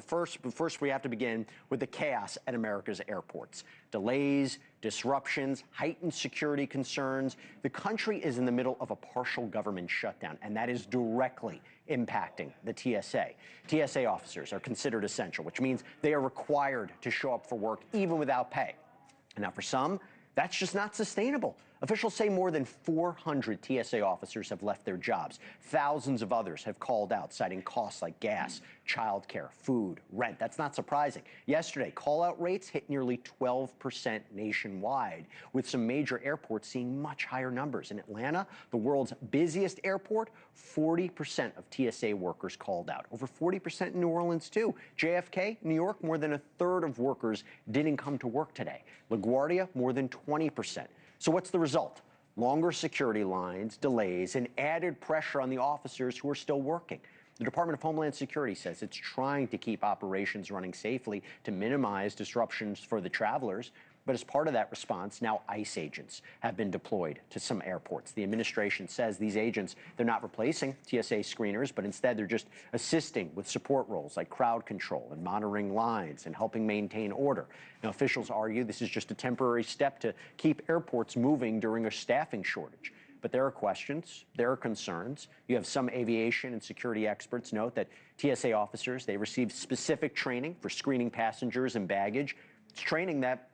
First, we have to begin with the chaos at America's airports. Delays, disruptions, heightened security concerns. The country is in the middle of a partial government shutdown, and that is directly impacting the TSA. TSA officers are considered essential, which means they are required to show up for work even without pay. Now, for some, that's just not sustainable. Officials say more than 400 TSA officers have left their jobs. Thousands of others have called out, citing costs like gas, childcare, food, rent. That's not surprising. Yesterday, call-out rates hit nearly 12% nationwide, with some major airports seeing much higher numbers. In Atlanta, the world's busiest airport, 40% of TSA workers called out. Over 40% in New Orleans, too. JFK, New York, more than a third of workers didn't come to work today. LaGuardia, more than 20%. So what's the result? Longer security lines, delays, and added pressure on the officers who are still working. The Department of Homeland Security says it's trying to keep operations running safely to minimize disruptions for the travelers. But as part of that response, now ICE agents have been deployed to some airports. The administration says these agents, they're not replacing TSA screeners, but instead they're just assisting with support roles like crowd control and monitoring lines and helping maintain order. Now, officials argue this is just a temporary step to keep airports moving during a staffing shortage. But there are questions, there are concerns. You have some aviation and security experts note that TSA officers, they receive specific training for screening passengers and baggage. It's training that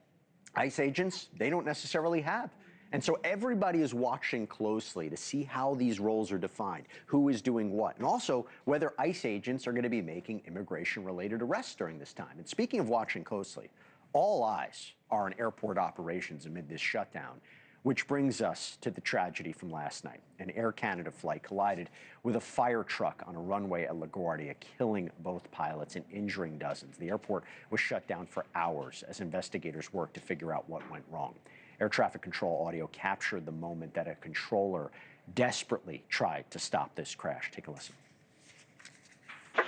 ICE agents, they don't necessarily have. And so everybody is watching closely to see how these roles are defined, who is doing what, and also whether ICE agents are going to be making immigration-related arrests during this time. And speaking of watching closely, all eyes are on airport operations amid this shutdown, which brings us to the tragedy from last night. An Air Canada flight collided with a fire truck on a runway at LaGuardia, killing both pilots and injuring dozens. The airport was shut down for hours as investigators worked to figure out what went wrong. Air traffic control audio captured the moment that a controller desperately tried to stop this crash. Take a listen.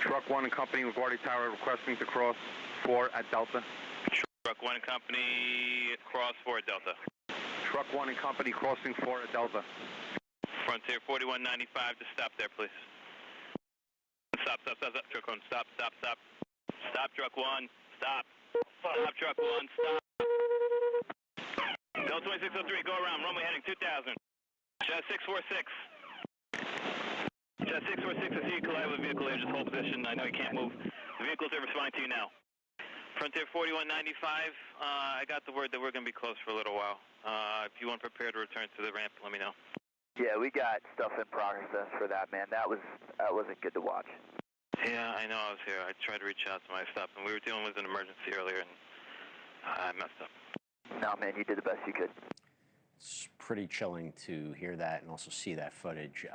Truck 1 and Company, LaGuardia Tower, requesting to cross 4 at Delta. Truck 1 and Company, cross 4 at Delta. Truck 1 and Company, crossing 4 at Delta. Frontier 4195, just stop there, please. Stop, Truck 1, stop. Stop, Truck 1, stop. Stop, Truck 1, stop. Delta 2603, go around, runway heading 2000. Jet 646. Jet 646, I see you collide with a vehicle here, just hold position. I know you can't move. The vehicles are responding to you now. Frontier 4195, I got the word that we're going to be closed for a little while. If you want prepared to return to the ramp, let me know. Yeah, we got stuff in progress for that, man. That wasn't good to watch. Yeah, I know. I was here. I tried to reach out to my stuff, and we were dealing with an emergency earlier, and I messed up. No, man, you did the best you could. It's pretty chilling to hear that and also see that footage,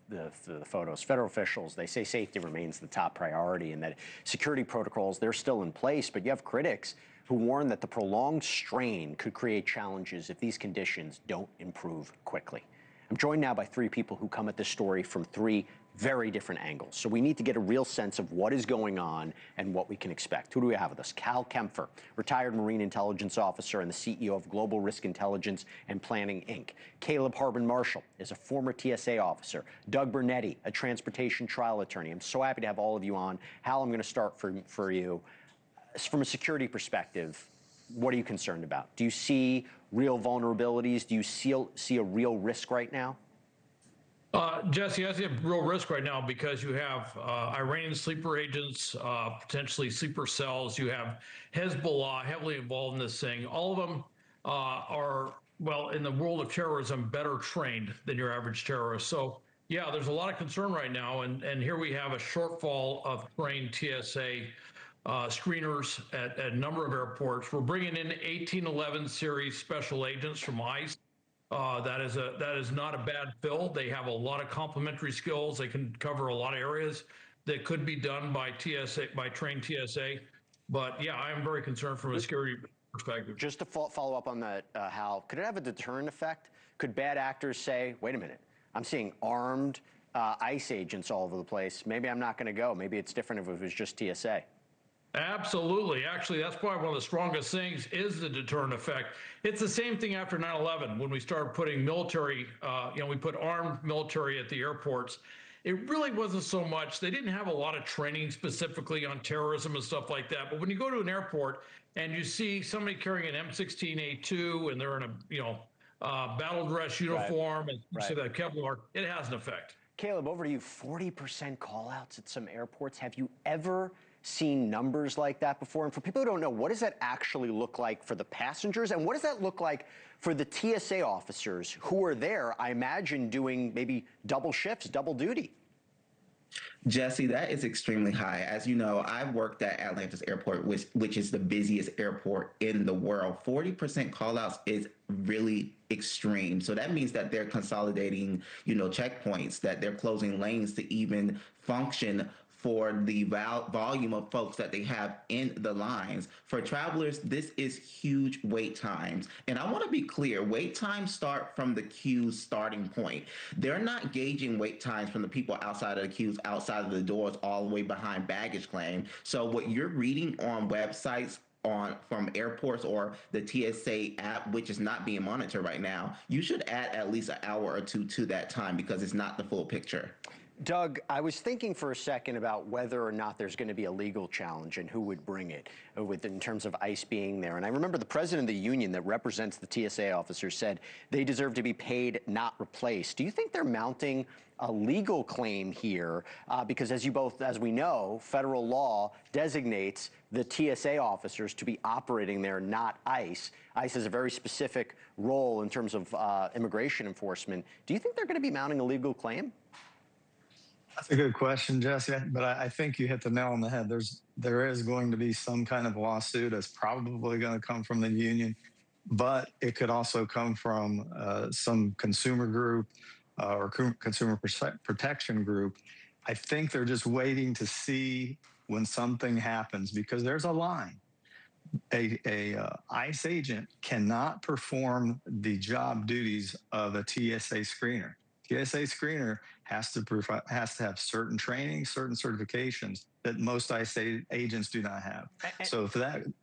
the photos. Federal officials, they say safety remains the top priority and that security protocols, they're still in place, but you have critics who warn that the prolonged strain could create challenges if these conditions don't improve quickly. I'm joined now by three people who come at this story from three very different angles. So we need to get a real sense of what is going on and what we can expect. Who do we have with us? Hal Kempfer, retired Marine intelligence officer and the CEO of Global Risk Intelligence and Planning, Inc. Caleb Harbin-Marshall is a former TSA officer. Doug Bernetti, a transportation trial attorney. I'm so happy to have all of you on. Hal, I'm going to start for you. From a security perspective, what are you concerned about? Do you see real vulnerabilities? Do you see a real risk right now? Jesse, I see a real risk right now because you have Iranian sleeper agents, potentially sleeper cells. You have Hezbollah heavily involved in this thing. All of them are, well, in the world of terrorism, better trained than your average terrorist. So, yeah, there's a lot of concern right now. And here we have a shortfall of trained TSA screeners at a number of airports. We're bringing in 1811 series special agents from ICE. That is not a bad fill. They have a lot of complementary skills. They can cover a lot of areas that could be done by TSA, by trained TSA. But yeah, I am very concerned from a security perspective. Just to follow up on that, Hal, could it have a deterrent effect? Could bad actors say, wait a minute, I'm seeing armed ICE agents all over the place. Maybe I'm not going to go. Maybe it's different if it was just TSA. Absolutely. Actually, that's probably one of the strongest things is the deterrent effect. It's the same thing after 9/11 when we started putting military, we put armed military at the airports. it really wasn't so much. They didn't have a lot of training specifically on terrorism and stuff like that. But when you go to an airport and you see somebody carrying an M16A2 and they're in a battle dress uniform and say that Kevlar, it has an effect. Caleb, over to you. 40% call-outs at some airports. Have you ever seen numbers like that before? And for people who don't know, what does that actually look like for the passengers? And what does that look like for the TSA officers who are there, I imagine, doing maybe double shifts, double duty? Jesse, that is extremely high. As you know, I've worked at Atlanta's airport, which is the busiest airport in the world. 40% callouts is really extreme. So that means that they're consolidating, checkpoints, that they're closing lanes to even function for the volume of folks that they have in the lines. For travelers, this is huge wait times. And I want to be clear, wait times start from the queue starting point. They're not gauging wait times from the people outside of the queues, outside of the doors, all the way behind baggage claim. So what you're reading on websites from airports or the TSA app, which is not being monitored right now, you should add at least an hour or two to that time because it's not the full picture. Doug, I was thinking for a second about whether or not there's going to be a legal challenge and who would bring it in terms of ICE being there. And I remember the president of the union that represents the TSA officers said they deserve to be paid, not replaced. Do you think they're mounting a legal claim here? Because as we know, federal law designates the TSA officers to be operating there, not ICE. ICE has a very specific role in terms of immigration enforcement. Do you think they're going to be mounting a legal claim? That's a good question, Jesse, but I think you hit the nail on the head. There is going to be some kind of lawsuit that's probably going to come from the union, but it could also come from some consumer group or consumer protection group. I think they're just waiting to see when something happens because there's a line. A ICE agent cannot perform the job duties of a TSA screener. TSA screener has to have certain training, certain certifications that most ICE agents do not have. So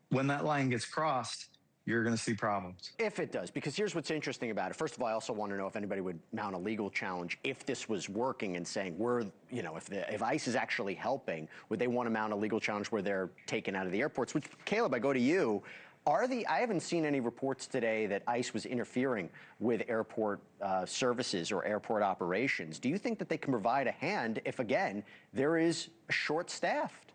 when that line gets crossed, you're going to see problems. If it does, because here's what's interesting about it. First of all, I also want to know if anybody would mount a legal challenge if this was working and saying if ICE is actually helping, would they want to mount a legal challenge where they're taken out of the airports? Which, Caleb, I go to you. I haven't seen any reports today that ICE was interfering with airport services or airport operations. Do you think that they can provide a hand if, again, there is short-staffed?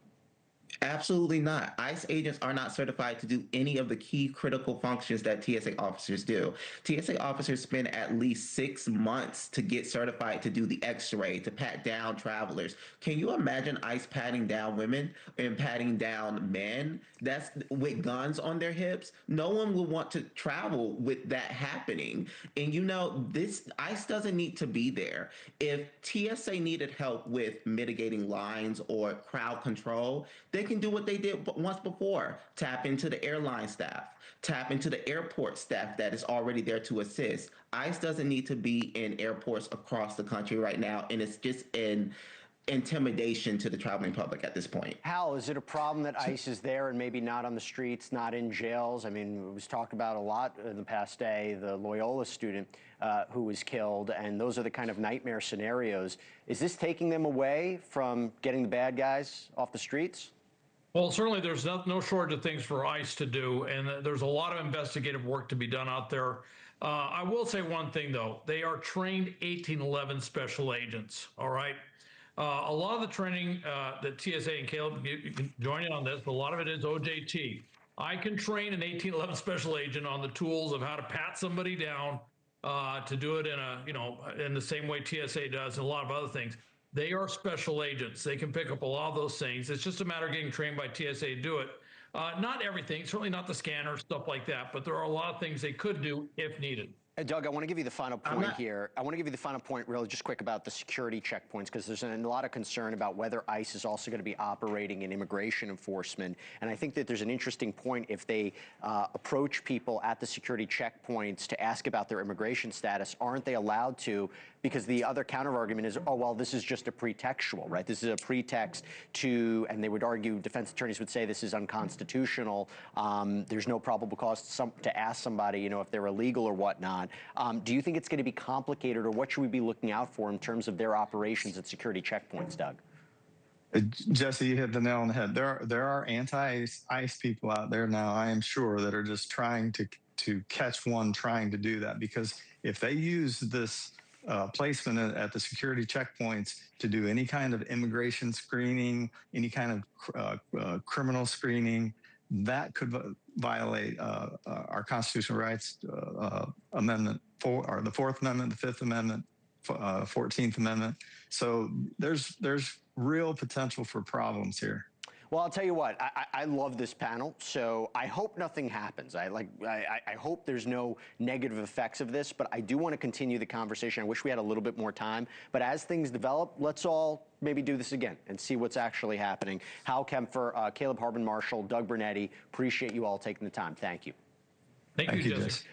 Absolutely not. ICE agents are not certified to do any of the key critical functions that TSA officers do. TSA officers spend at least 6 months to get certified to do the X-ray, to pat down travelers. Can you imagine ICE patting down women and patting down men? That's with guns on their hips. No one will want to travel with that happening. And this ICE doesn't need to be there. If TSA needed help with mitigating lines or crowd control, they can do what they did once before. Tap into the airline staff, tap into the airport staff that is already there to assist. ICE doesn't need to be in airports across the country right now, and it's just an intimidation to the traveling public at this point. Hal, is it a problem that ICE is there and maybe not on the streets, not in jails? I mean, it was talked about a lot in the past day, the Loyola student who was killed, and those are the kind of nightmare scenarios. Is this taking them away from getting the bad guys off the streets? Well, certainly there's no shortage of things for ICE to do, and there's a lot of investigative work to be done out there. I will say one thing, though. They are trained 1811 special agents, all right? A lot of the training that TSA, and Caleb, you can join in on this, but a lot of it is OJT. I can train an 1811 special agent on the tools of how to pat somebody down, to do it in the same way TSA does, and a lot of other things. They are special agents. They can pick up a lot of those things. It's just a matter of getting trained by TSA to do it. Not everything, certainly not the scanner, stuff like that, but there are a lot of things they could do if needed. Doug, I want to give you the final point here. I want to give you the final point really just quick about the security checkpoints, because there's a lot of concern about whether ICE is also going to be operating in immigration enforcement. And I think that there's an interesting point if they approach people at the security checkpoints to ask about their immigration status, aren't they allowed to? Because the other counter-argument is, oh, well, this is just a pretextual, right? This is a pretext to, and they would argue, defense attorneys would say this is unconstitutional. There's no probable cause to ask somebody, if they're illegal or whatnot. not. Do you think it's going to be complicated, or what should we be looking out for in terms of their operations at security checkpoints, Doug? Jesse, you hit the nail on the head. There are anti-ICE people out there now, I am sure, that are just trying to catch one trying to do that, because if they use this placement at the security checkpoints to do any kind of immigration screening, any kind of criminal screening, that could violate our constitutional rights amendment, or the Fourth Amendment, the Fifth Amendment, 14th Amendment. So there's real potential for problems here. Well, I'll tell you what, I love this panel, so I hope nothing happens. I hope there's no negative effects of this, but I do want to continue the conversation. I wish we had a little bit more time, but as things develop, let's all maybe do this again and see what's actually happening. Hal Kempfer, Caleb Harbin Marshall, Doug Bernetti, appreciate you all taking the time. Thank you. Thank you, Jesse.